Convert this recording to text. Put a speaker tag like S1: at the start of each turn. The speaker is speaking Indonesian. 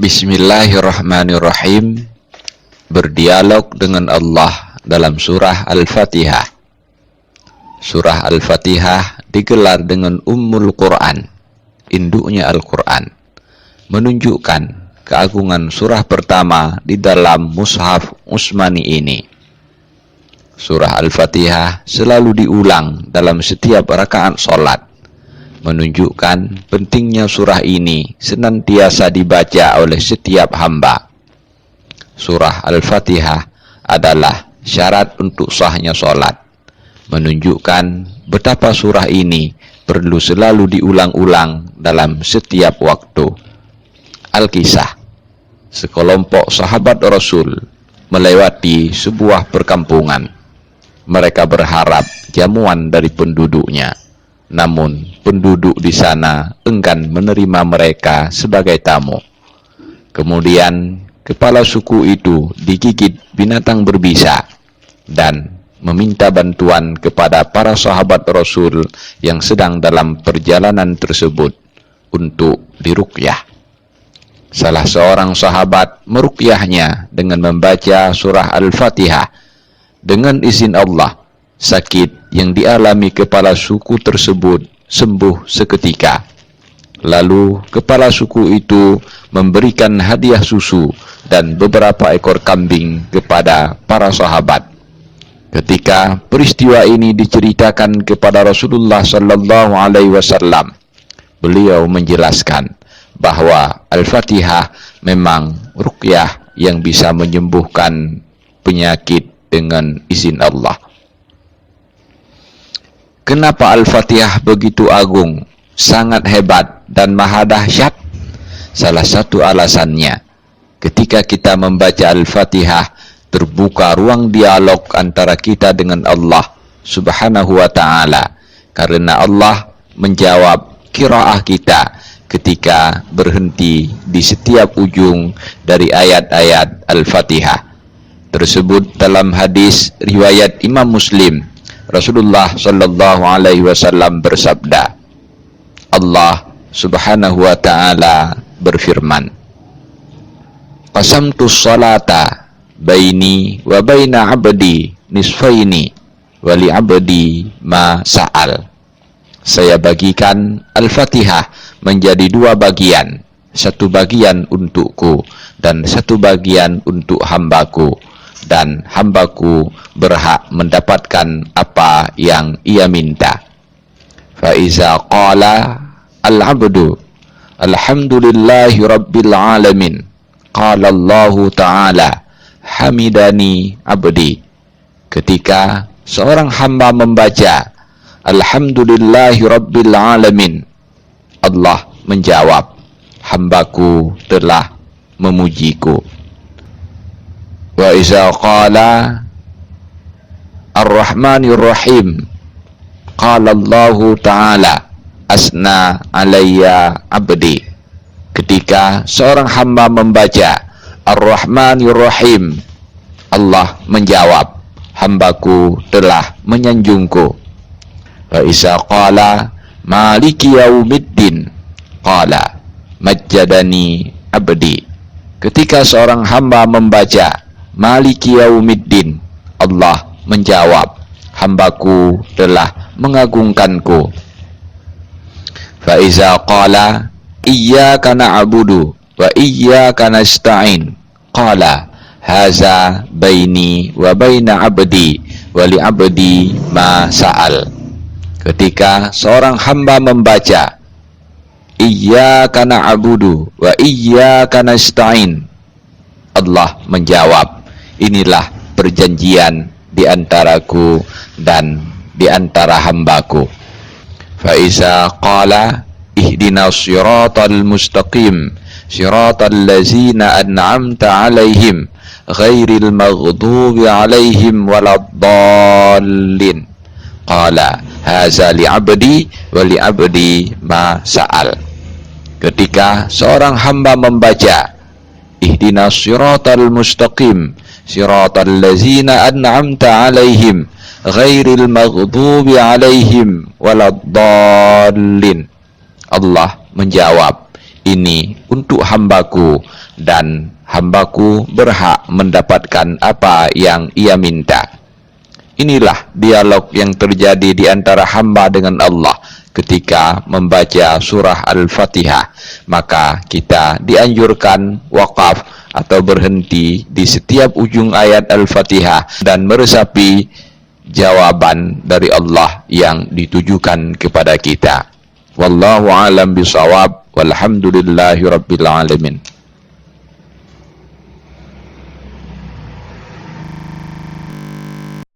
S1: Bismillahirrahmanirrahim. Berdialog dengan Allah dalam surah Al-Fatihah. Surah Al-Fatihah digelar dengan Ummul Quran, induknya Al-Quran, menunjukkan keagungan surah pertama di dalam Mushaf Utsmani ini. Surah Al-Fatihah selalu diulang dalam setiap rakaat sholat, menunjukkan pentingnya surah ini senantiasa dibaca oleh setiap hamba. Surah Al-Fatihah adalah syarat untuk sahnya sholat, menunjukkan betapa surah ini perlu selalu diulang-ulang dalam setiap waktu. Al-Kisah, sekelompok sahabat Rasul melewati sebuah perkampungan. Mereka berharap jamuan dari penduduknya, namun penduduk di sana enggan menerima mereka sebagai tamu. Kemudian kepala suku itu digigit binatang berbisa dan meminta bantuan kepada para sahabat Rasul yang sedang dalam perjalanan tersebut untuk diruqyah. Salah seorang sahabat meruqyahnya dengan membaca surah Al-Fatihah. Dengan izin Allah, sakit yang dialami kepala suku tersebut sembuh seketika. Lalu kepala suku itu memberikan hadiah susu dan beberapa ekor kambing kepada para sahabat. Ketika peristiwa ini diceritakan kepada Rasulullah sallallahu alaihi wasallam, beliau menjelaskan bahwa Al-Fatihah memang ruqyah yang bisa menyembuhkan penyakit dengan izin Allah. Kenapa Al-Fatihah begitu agung, sangat hebat dan maha dahsyat? Salah satu alasannya, ketika kita membaca Al-Fatihah, terbuka ruang dialog antara kita dengan Allah Subhanahu wa ta'ala, karena Allah menjawab qiraah kita ketika berhenti di setiap ujung dari ayat-ayat Al-Fatihah. Tersebut dalam hadis riwayat Imam Muslim. Rasulullah sallallahu alaihi wasallam bersabda, Allah Subhanahu wa ta'ala berfirman, qasamtu sholata baini wa baina abdi nisfaini wa li abdi ma sa'al. Saya bagikan Al-Fatihah menjadi dua bagian, satu bagian untukku dan satu bagian untuk hambaku, dan hambaku berhak mendapatkan apa yang ia minta. Fa iza qala al-'abdu alhamdulillahi rabbil alamin, qala Allah ta'ala hamidani abdi. Ketika seorang hamba membaca alhamdulillahi rabbil alamin, Allah menjawab, hambaku telah memujiku. Wa iza qala ar-rahmanir rahim, qala Allah ta'ala asna alayya abdi. Ketika seorang hamba membaca ar-rahmanir rahim, Allah menjawab, hambaku telah menyanjungku. Wa iza qala maliki yaumiddin, qala majjadani abdi. Ketika seorang hamba membaca maliki yaumiddin, Allah menjawab, hambaku telah mengagungkanku. Fa iza qala iyyaka na'budu wa iyyaka nasta'in, qala haza baini wa baina abdi wa li abdi ma sa'al. Ketika seorang hamba membaca iyyaka na'budu wa iyyaka nasta'in, Allah menjawab, inilah perjanjian di antaraku dan di antara hambaku. Fa iza qala ihdinas siratal mustaqim siratal ladzina an'amta 'alaihim ghairil maghdubi 'alaihim waladdallin, qala haza li 'abdi wa li 'abdi ma sa'al. Ketika seorang hamba membaca ihdinas siratal mustaqim siratal ladzina an'amta 'alaihim ghairil maghdubi 'alaihim waladdallin, Allah menjawab, ini untuk hambaku dan hambaku berhak mendapatkan apa yang ia minta. Inilah dialog yang terjadi di antara hamba dengan Allah ketika membaca surah Al-Fatihah. Maka kita dianjurkan wakaf atau berhenti di setiap ujung ayat Al-Fatihah dan meresapi jawaban dari Allah yang ditujukan kepada kita. Wallahu a'lam bishawab, walhamdulillahi rabbil alamin.